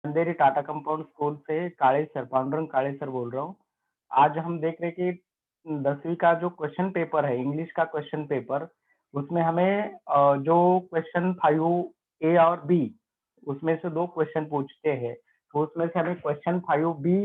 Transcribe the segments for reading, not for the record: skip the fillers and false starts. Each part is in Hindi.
अंधेरी टाटा कंपाउंड स्कूल से काले सर पांडुरंग काले सर बोल रहा हूँ। आज हम देख रहे हैं कि 10वीं का जो क्वेश्चन पेपर है, इंग्लिश का क्वेश्चन पेपर, उसमें हमें जो क्वेश्चन 5 ए और बी, उसमें से 2 क्वेश्चन पूछते हैं। तो उसमें से हमें क्वेश्चन 5 बी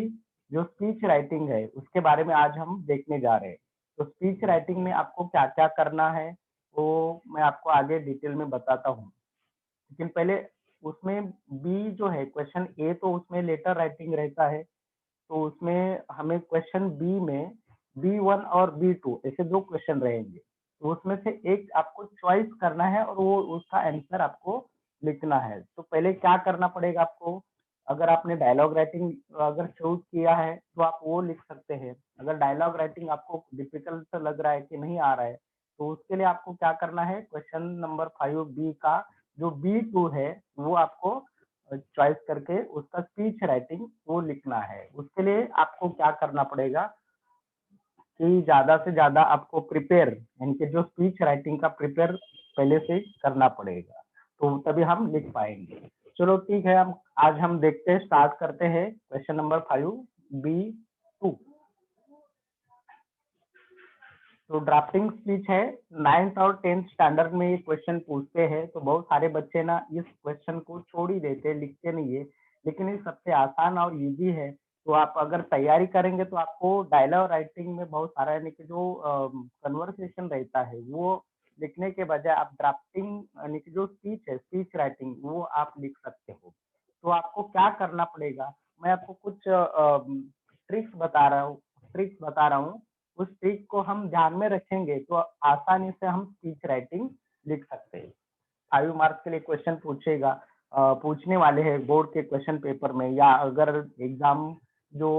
जो स्पीच राइटिंग है, उसके बारे में आज हम देखने जा रहे हैं। तो स्पीच राइटिंग में आपको क्या-क्या करना है, वो मैं आपको आगे डिटेल में बताता हूँ। लेकिन पहले उसमें बी जो है क्वेश्चन ए तो उसमें लेटर राइटिंग रहता है, तो उसमें हमें क्वेश्चन बी में बी1 और बी2 ऐसे 2 क्वेश्चन रहेंगे। तो उसमें से एक आपको चॉइस करना है और वो उसका आंसर आपको लिखना है। तो पहले क्या करना पड़ेगा आपको, अगर आपने डायलॉग राइटिंग अगर चूज़ किया है, तो आप वो लिख सकते हैं। अगर डायलॉग राइटिंग आपको डिफिकल्ट लग रहा है कि नहीं आ रहा है, तो उसके लिए आपको क्या करना है, क्वेश्चन नंबर 5 बी का जो बी2 है, वो आपको चॉइस करके उसका स्पीच राइटिंग वो लिखना है। उसके लिए आपको क्या करना पड़ेगा कि ज़्यादा से ज़्यादा आपको प्रिपेयर यानी कि जो स्पीच राइटिंग का प्रिपेयर पहले से करना पड़ेगा, तो तभी हम लिख पाएँगे। चलो ठीक है, हम आज हम देखते हैं, स्टार्ट करते हैं क्वेश्चन नंबर 5 बी 2। तो ड्राफ्टिंग स्पीच है, 9th और 10th स्टैंडर्ड में ये क्वेश्चन पूछते हैं, तो बहुत सारे बच्चे ना इस क्वेश्चन को छोड़ ही देते हैं, लिखते नहीं है, लेकिन ये सबसे आसान और इजी है। तो आप अगर तैयारी करेंगे तो आपको डायलॉग राइटिंग में बहुत सारा यानी कि जो कन्वर्सेशन रहता है, वो लिखने के बजाय आप ड्राफ्टिंग यानी कि जो स्पीच है, स्पीच राइटिंग वो आप लिख सकते हो। तो आपको क्या करना पड़ेगा, मैं आपको कुछ ट्रिक्स बता रहा हूँ। उस ट्रिक को हम ध्यान में रखेंगे तो आसानी से हम स्पीच राइटिंग लिख सकते हैं। 5 मार्क्स के लिए क्वेश्चन पूछने वाले हैं बोर्ड के क्वेश्चन पेपर में, या अगर एग्जाम जो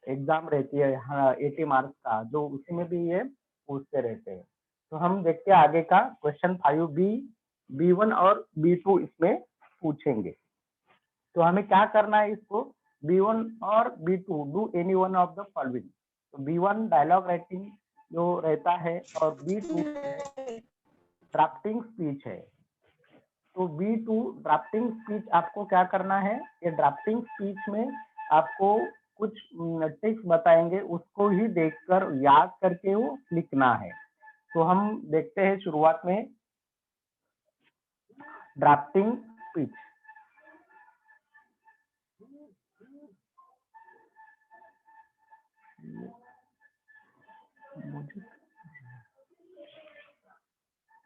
एग्जाम रहती है हाँ 80 मार्क्स का, जो उसी में भी ये पूछते रहते हैं। तो हम देखते हैं आगे का क्वेश्चन 5 बी बी1 और बी2 इसमें पूछेंगे। तो हमें क्या करना है, इसको बी1 और B2 do any one of the following. तो बी1 डायलॉग राइटिंग जो रहता है और बी2 है ड्राफ्टिंग स्पीच है। तो बी2 ड्राफ्टिंग स्पीच आपको क्या करना है, ये ड्राफ्टिंग स्पीच में आपको कुछ ट्रिक्स बताएंगे, उसको ही देखकर याद करके वो लिखना है। तो हम देखते हैं शुरुआत में ड्राफ्टिंग स्पीच।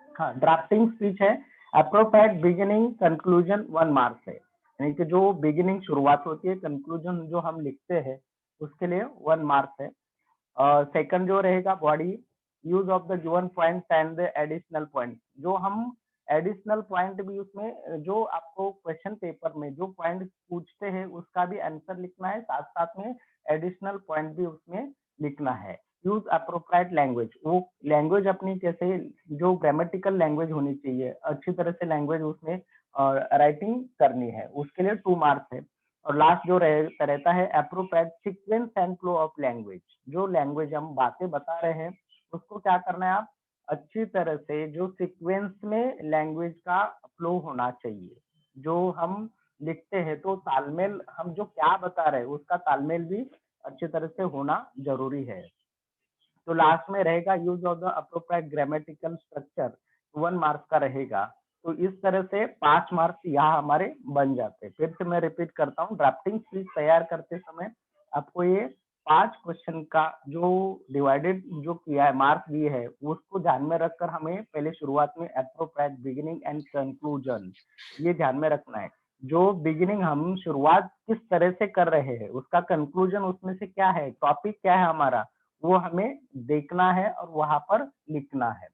हाँ, ड्राफ्टिंग स्पीच है, अप्रोप्रिएट बिगिनिंग कंक्लूजन 1 मार्क्स है, यानी कि जो बिगिनिंग शुरुआत होती है, कंक्लूजन जो हम लिखते हैं उसके लिए 1 मार्क्स है। सेकंड जो रहेगा body use of the given points and the additional point, जो हम एडिशनल पॉइंट भी उसमें जो आपको क्वेश्चन पेपर में जो पॉइंट पूछते हैं उसका भी आंसर लिखना है, साथ साथ में एडिशनल पॉइंट भी उसमें लिखना है। यूज अप्रोप्रिएट लैंग्वेज, वो लैंग्वेज अपनी कैसे जो ग्रामेटिकल लैंग्वेज होनी चाहिए, अच्छी तरह से लैंग्वेज उसमें राइटिंग करनी है, उसके लिए 2 मार्क्स है। और लास्ट जो रहता है appropriate sequence and flow of language, जो लैंग्वेज हम बातें बता रहे हैं उसको क्या करना है, आप अच्छी तरह से जो सीक्वेंस में लैंग्वेज का फ्लो होना चाहिए, जो हम लिखते हैं तो तालमेल, हम जो क्या बता रहे हैं उसका तालमेल भी अच्छी तरह से होना जरूरी है। तो लास्ट में रहेगा use of the appropriate grammatical structure, 1 marks का रहेगा। तो इस तरह से 5 मार्क्स यहाँ हमारे बन जाते हैं। फिर से मैं रिपीट करता हूँ, ड्राफ्टिंग स्पीच तैयार करते समय आपको ये 5 क्वेश्चन का जो डिवाइडेड जो किया है, मार्क्स दिए है, उसको ध्यान में रखकर हमें पहले शुरुआत में अप्रोप्रिएट बिगिनिंग एंड कंक्लूजन ये ध्यान में रखना है। जो बिगिनिंग हम शुरुआत किस तरह से कर रहे हैं, उसका कंक्लूजन उसमें से क्या है, टॉपिक क्या है हमारा, वो हमें देखना है और वहां पर लिखना है।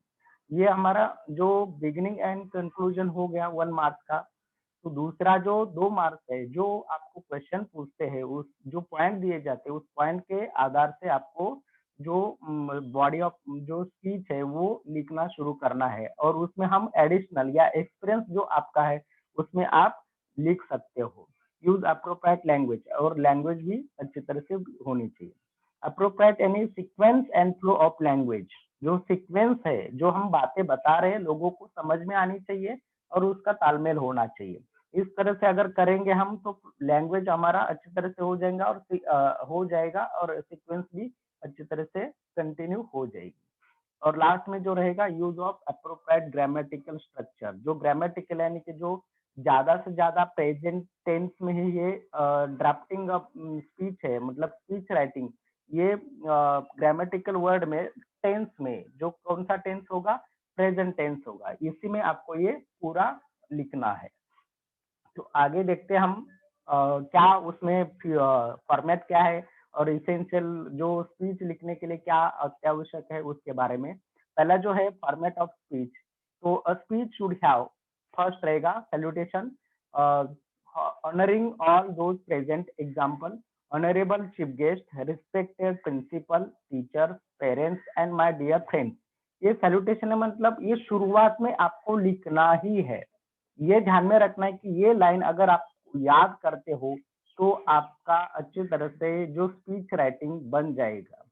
ये हमारा जो बिगिनिंग एंड कंक्लूजन हो गया 1 मार्क्स का। तो दूसरा जो 2 मार्क्स है, जो आपको क्वेश्चन पूछते हैं, उस जो पॉइंट दिए जाते हैं उस पॉइंट के आधार से आपको जो बॉडी ऑफ जो स्पीच है वो लिखना शुरू करना है, और उसमें हम एडिशनल या एक्सपीरियंस जो आपका है उसमें आप लिख सकते हो। यूज अप्रोप्रिएट लैंग्वेज, और लैंग्वेज भी अच्छी तरह से होनी चाहिए। अप्रोप्रिएट यानी sequence and flow of language, जो सीक्वेंस है, जो हम बातें बता रहे हैं लोगों को समझ में आनी चाहिए और उसका तालमेल होना चाहिए। इस तरह से अगर करेंगे हम तो लैंग्वेज हमारा अच्छी तरह से हो जाएगा और सीक्वेंस भी अच्छी तरह से कंटिन्यू हो जाएगी। और लास्ट में जो रहेगा use of appropriate grammatical structure, जो ग्रामेटिकल यानी कि जो ज्यादा से ज्यादा प्रेजेंट टेंस में ही ये ड्राफ्टिंग ऑफ स्पीच है, मतलब स्पीच राइटिंग, ये ग्रामेटिकल वर्ड में टेंस में जो कौन सा टेंस होगा, प्रेजेंट टेंस होगा, इसी में आपको ये पूरा लिखना है। तो आगे देखते हैं हम क्या उसमें फॉर्मेट क्या है और इसेंशियल जो स्पीच लिखने के लिए क्या अत्यावश्यक है उसके बारे में। पहला जो है फॉर्मेट ऑफ स्पीच, तो a speech should have, first रहेगा salutation, honouring all those present, example honourable chief guest, respected principal, teacher, parents and my dear friends. ये सैल्यूटेशन है, मतलब ये शुरुआत में आपको लिखना ही है। ये ध्यान में रखना है कि ये लाइन अगर आप याद करते हो तो आपका अच्छी तरह से जो स्पीच राइटिंग बन जाएगा।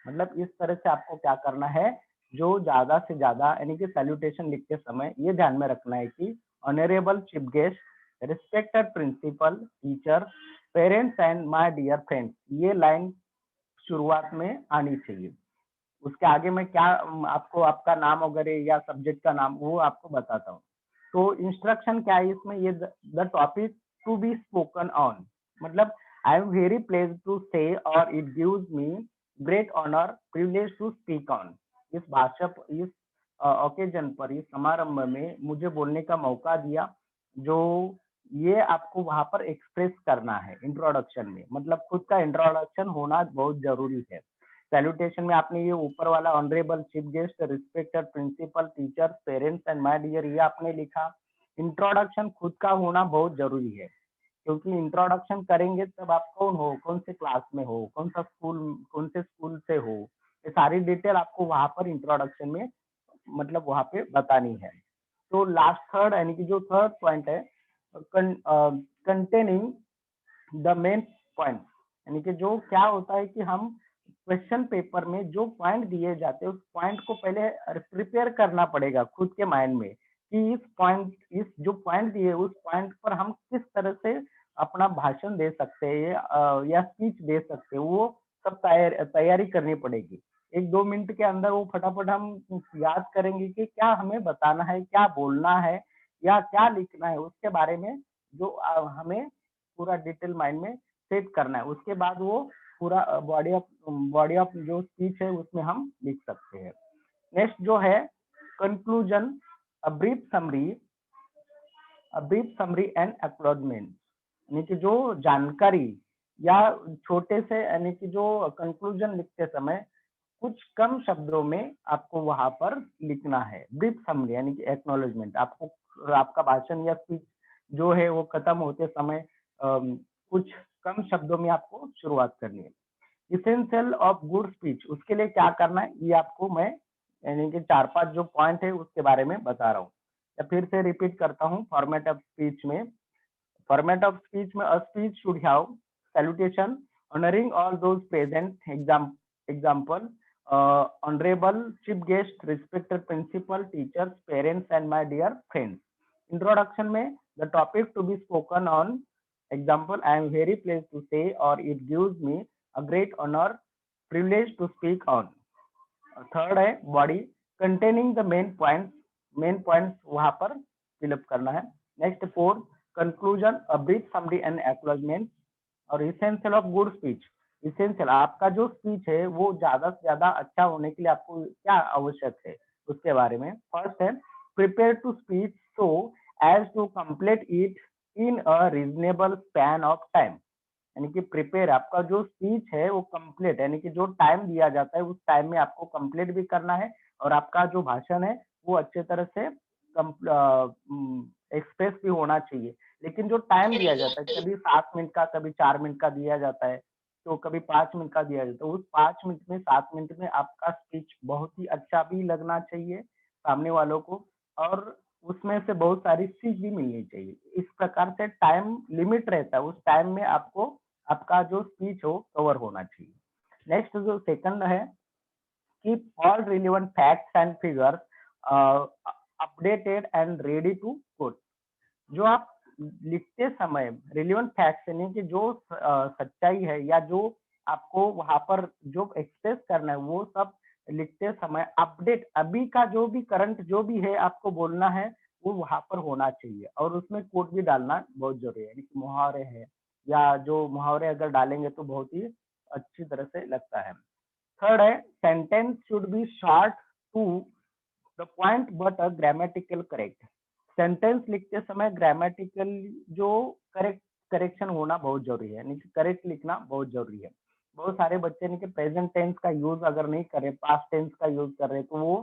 मतलब इस तरह से आपको क्या करना है, जो ज्यादा से ज्यादा यानी कि सैल्यूटेशन लिखते समय ये ध्यान में रखना है कि honourable chief guest, respected principal, teacher, parents and my dear friends, ये लाइन शुरुआत में आनी चाहिए। उसके आगे मैं क्या आपको आपका नाम वगैरह या सब्जेक्ट का नाम वो आपको बताता हूँ। तो इंस्ट्रक्शन क्या है इसमें, ये the topic to be spoken on, मतलब I am very pleased to say और it gives me great honour privilege to speak on. इस भाषा इस ओकेजन पर, इस समारंभ में मुझे बोलने का मौका दिया, जो ये आपको वहां पर एक्सप्रेस करना है इंट्रोडक्शन में, मतलब खुद का इंट्रोडक्शन होना बहुत जरूरी है। सैल्यूटेशन में आपने ये ऊपर वाला honourable chief guest, respected principal, teacher, parents and my dear ये आपने लिखा। इंट्रोडक्शन खुद का होना बहुत जरूरी है, क्योंकि इंट्रोडक्शन करेंगे तब आप कौन हो, कौन से क्लास में हो, कौन सा स्कूल, कौन से स्कूल से हो, ये सारी डिटेल आपको वहां पर इंट्रोडक्शन में मतलब वहां पे बतानी है। तो लास्ट थर्ड यानी कि जो थर्ड पॉइंट है, कंटेनिंग द मेन पॉइंट, यानी कि जो क्या होता है कि हम क्वेश्चन पेपर में जो पॉइंट दिए जाते हैं उस पॉइंट को पहले प्रिपेयर करना पड़ेगा खुद के माइंड में, कि इस जो पॉइंट दिए उस पॉइंट पर हम किस तरह से अपना भाषण दे सकते हैं या स्पीच दे सकते हैं, वो सब तैयारी करनी पड़ेगी। 1-2 मिनट के अंदर वो फटाफट हम याद करेंगे कि क्या हमें बताना है, क्या बोलना है या क्या लिखना है, उसके बारे में जो हमें पूरा डिटेल माइंड में सेट करना है। उसके बाद वो पूरा बॉडी ऑफ जो स्पीच है उसमें हम लिख सकते हैं। नेक्स्ट जो है conclusion, a brief summary, and acknowledgement, यानी कि जो जानकारी या छोटे से यानी कि जो कंक्लूजन लिखते समय कुछ कम शब्दों में आपको वहां पर लिखना है। ब्रीफ समरी यानी कि एक्नॉलेजमेंट, आपको आपका भाषण या स्पीच जो है वो खत्म होते समय कुछ कम शब्दों में आपको शुरुआत करनी है। इसेंशियल ऑफ गुड स्पीच, उसके लिए क्या करना है ये आपको मैं यानी कि 4-5 जो पॉइंट है उसके बारे में बता रहा हूँ। या फिर से रिपीट करता हूँ, फॉर्मेट ऑफ स्पीच में, a speech should have salutation, honoring all those present, example, honorable chief guest, respected principal, teachers, parents and my dear friends. Introduction में the topic to be spoken on, example, I am very pleased to say or it gives me a great honor, privilege to speak on. Third है body, containing the main points वहां पर फिलअप करना है। Next fourth, conclusion, a brief summary and acknowledgement. और essential of good speech, essential आपका जो स्पीच है वो ज्यादा से ज्यादा अच्छा होने के लिए आपको क्या आवश्यक है उसके बारे में। फर्स्ट है prepare to speech so as to complete it in a reasonable span of time, यानी कि प्रिपेयर आपका जो स्पीच है वो कंप्लीट यानी कि जो टाइम दिया जाता है उस टाइम में आपको कंप्लीट भी करना है, और आपका जो भाषण है वो अच्छे तरह से एक्सप्रेस भी होना चाहिए। लेकिन जो टाइम दिया जाता है, कभी 7 मिनट का, कभी 4 मिनट का दिया जाता है, तो कभी 5 मिनट का दिया जाता है, उस 5 मिनट में 7 मिनट में आपका स्पीच बहुत ही अच्छा भी लगना चाहिए सामने वालों को, और उसमें से बहुत सारी सीख भी मिलनी चाहिए। इस प्रकार से टाइम लिमिट रहता है, उस टाइम में आपको आपका जो स्पीच हो कवर होना चाहिए। नेक्स्ट जो सेकंड है, keep all relevant facts and figures updated and ready to quote. जो आप लिखते समय रिलेवेंट फैक्ट्स यानी कि जो सच्चाई है या जो आपको वहां पर जो एक्सप्रेस करना है वो सब लिखते समय अपडेट अभी का जो भी करंट जो भी है आपको बोलना है वो वहां पर होना चाहिए और उसमें कोट भी डालना बहुत जरूरी है यानी कि मुहावरे है या जो मुहावरे अगर डालेंगे तो बहुत ही अच्छी तरह से लगता है। थर्ड है sentence should be short to the point but a grammatical correct. Sentence लिखते समय ग्रामेटिकल जो करेक्शन होना बहुत जरूरी है यानी कि करेक्ट लिखना बहुत जरूरी है। बहुत सारे बच्चे ने कि प्रेजेंट टेंस का यूज अगर नहीं करे पास्ट टेंस का यूज कर रहे तो वो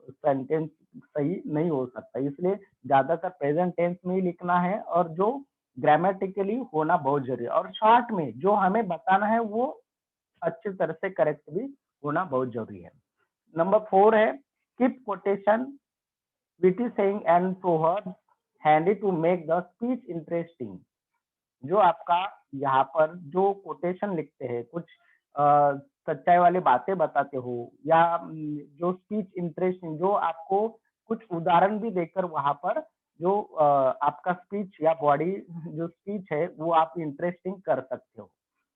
सेंटेंस सही नहीं हो सकता, इसलिए ज्यादातर प्रेजेंट टेंस में ही लिखना है और जो ग्रामेटिकली होना बहुत जरूरी है और शॉर्ट में जो हमें बताना है वो अच्छी तरह से करेक्ट भी होना बहुत जरूरी है। नंबर 4 है keep quotation witty saying and proverbs handy to make the speech interesting। जो आपका यहाँ पर जो कोटेशन लिखते हैं कुछ सच्चाई वाली बातें बताते हो या जो स्पीच इंटरेस्टिंग जो आपको कुछ उदाहरण भी देकर वहां पर जो आपका स्पीच या बॉडी जो स्पीच है वो आप इंटरेस्टिंग कर सकते हो।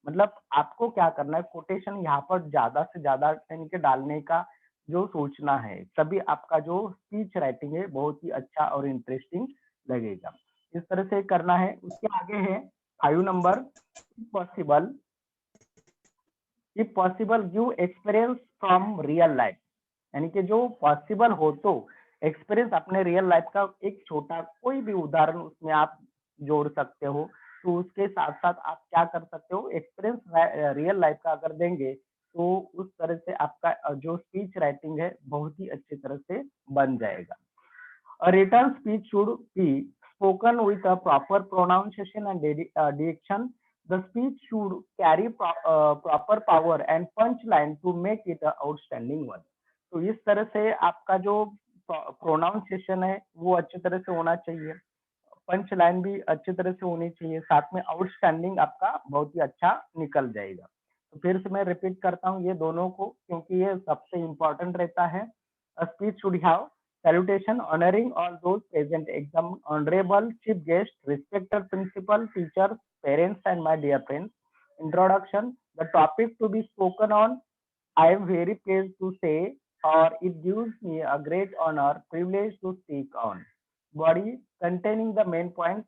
मतलब आपको क्या करना है कोटेशन यहाँ पर ज्यादा से ज्यादा इनके डालने का जो सोचना है तभी आपका जो स्पीच राइटिंग है बहुत ही अच्छा और इंटरेस्टिंग लगेगा। इस तरह से करना है। उसके आगे है 5 number possible if possible give experience from real life यानी कि जो पॉसिबल हो तो एक्सपीरियंस अपने रियल लाइफ का एक छोटा कोई भी उदाहरण उसमें आप जोड़ सकते हो। तो उसके साथ साथ आप क्या कर सकते हो एक्सपीरियंस रियल लाइफ का अगर देंगे तो उस तरह से आपका जो स्पीच राइटिंग है बहुत ही अच्छी तरह से बन जाएगा। A written speech should be spoken with a proper pronunciation and diction. The speech should carry proper power and punchline to make it an outstanding one। तो इस तरह से आपका जो प्रोनाउंसिएशन है वो अच्छी तरह से होना चाहिए, पंच लाइन भी अच्छी तरह से होनी चाहिए, साथ में आउटस्टैंडिंग आपका बहुत ही अच्छा निकल जाएगा। तो फिर से मैं रिपीट करता हूँ ये दोनों को क्योंकि ये सबसे इम्पोर्टेंट रहता है। Speech should have salutation honoring all those present exam honorable chief guest respected principal teachers parents and my dear friends। Introduction, the topic to be spoken on I am very pleased to say or it gives me a great honor privilege to speak on। Body containing the main points,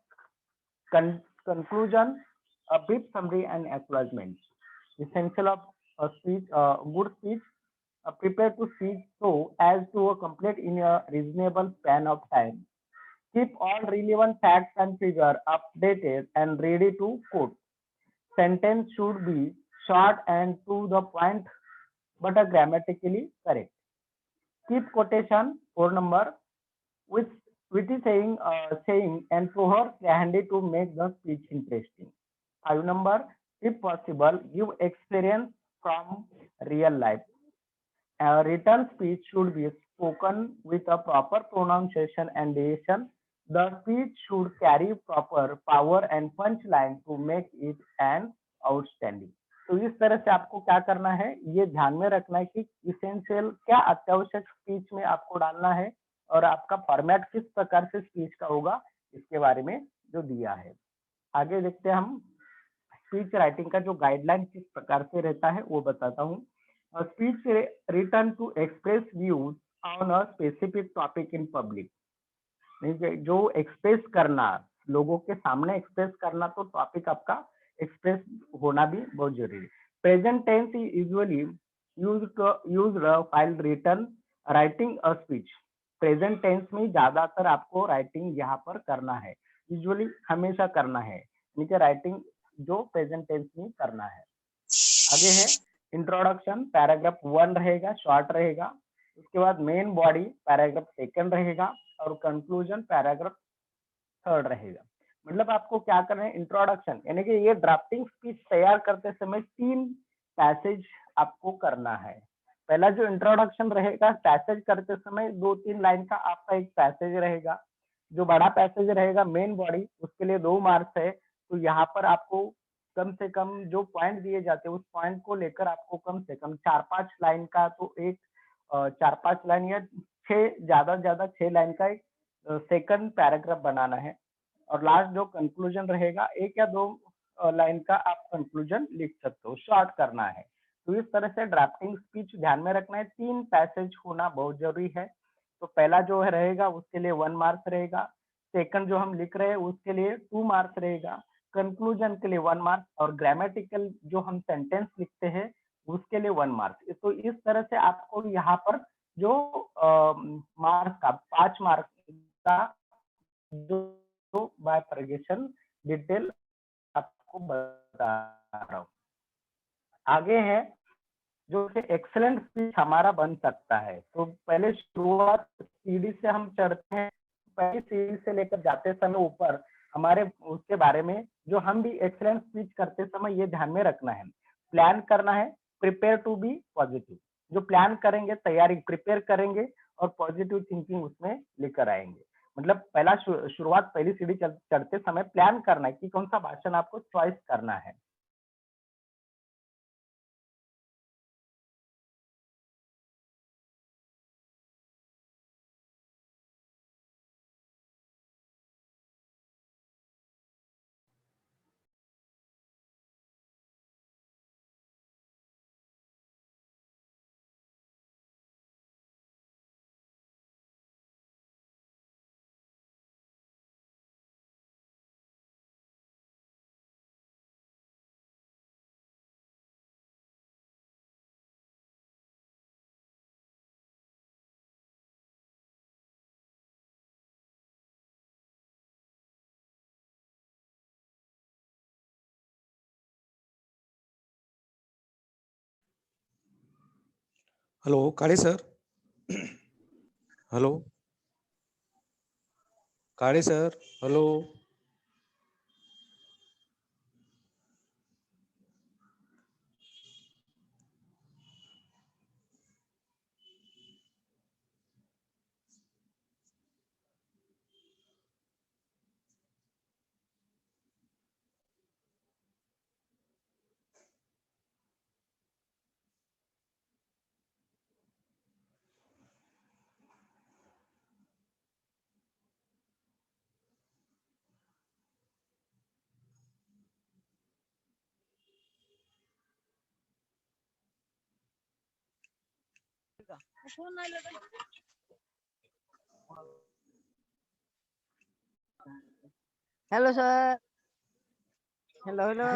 conclusion, a brief summary and acknowledgement। Essential of a speech, good speech, prepare to speak so as to complete in a reasonable span of time। Keep all relevant facts and figures updated and ready to quote। Sentence should be short and to the point but grammatically correct। Keep quotation 4 number with witty saying and proverbs handy to make the speech interesting। 5 number, if possible, give experience from real life। A written speech should be spoken with a proper pronunciation and diction। The speech should carry proper power and punchline to make it an outstanding। तो इस तरह से आपको क्या करना है ये ध्यान में रखना है कि इसेंशियल क्या अत्यावश्यक स्पीच में आपको डालना है और आपका फॉर्मेट किस प्रकार से स्पीच का होगा इसके बारे में जो दिया है। आगे देखते हैं हम स्पीच राइटिंग का जो गाइडलाइन किस प्रकार से रहता है वो बताता हूँ। Speech written to express views on a specific topic in public. जो एक्सप्रेस करना लोगों के सामने एक्सप्रेस करना तो टॉपिक आपका एक्सप्रेस होना भी बहुत जरूरी है। Present tense usually used while written writing a speech. Present tense में ज्यादातर आपको राइटिंग यहाँ पर करना है, यूजुअली हमेशा करना है यानी कि राइटिंग जो प्रेजेंट टेंस में करना है। आगे है इंट्रोडक्शन, पैराग्राफ 1 रहेगा, शॉर्ट रहेगा। उसके बाद मेन बॉडी पैराग्राफ 2 रहेगा और कंक्लूजन पैराग्राफ 3 रहेगा। मतलब आपको क्या करना है इंट्रोडक्शन यानी कि ये ड्राफ्टिंग स्पीच तैयार करते समय 3 पैसेज आपको करना है। पहला जो इंट्रोडक्शन रहेगा पैसेज करते समय 2-3 लाइन का आपका एक पैसेज रहेगा। जो बड़ा पैसेज रहेगा मेन बॉडी उसके लिए 2 मार्क्स है। तो यहाँ पर आपको कम से कम जो पॉइंट दिए जाते हैं उस पॉइंट को लेकर आपको कम से कम 4-5 लाइन का तो एक 4-5 लाइन या 6 ज्यादा से ज्यादा 6 लाइन का एक सेकंड पैराग्राफ बनाना है। और लास्ट जो कंक्लूजन रहेगा 1 या 2 लाइन का आप कंक्लूजन लिख सकते हो, शॉर्ट करना है। तो इस तरह से ड्राफ्टिंग स्पीच ध्यान में रखना है, 3 पैसेज होना बहुत ज़रूरी है। तो पहला जो है रहेगा उसके लिए 1 मार्क्स रहेगा, सेकंड जो हम लिख रहे हैं उसके लिए 2 मार्क्स रहेगा, कंक्लूजन के लिए 1 मार्क्स और ग्रामेटिकल जो हम सेंटेंस लिखते हैं उसके लिए 1 मार्क्स। तो इस तरह से आपको यहाँ पर जो मार्क्स का 5 मार्क्स का जो बाइफरगेशन डिटेल आपको बता रहा हूँ। आगे है जो कि एक्सीलेंट स्पीच हमारा बन सकता है। तो पहले शुरुआत सीढ़ी से हम चढ़ते हैं, पहली सीढ़ी से लेकर जाते समय ऊपर हमारे उसके बारे में जो हम भी एक्सीलेंट स्पीच करते समय ये ध्यान में रखना है। प्लान करना है, प्रिपेयर टू बी पॉजिटिव। जो प्लान करेंगे, तैयारी प्रिपेयर करेंगे और पॉजिटिव थिंकिंग उसमें लेकर आएंगे। मतलब पहला शुरुआत पहली सीढ़ी चढ़ते समय प्लान करना है कि कौन सा भाषण आपको चॉइस करना है। Hello Kale sir. Hello Kale sir. Hello. Hello sir. Hello hello.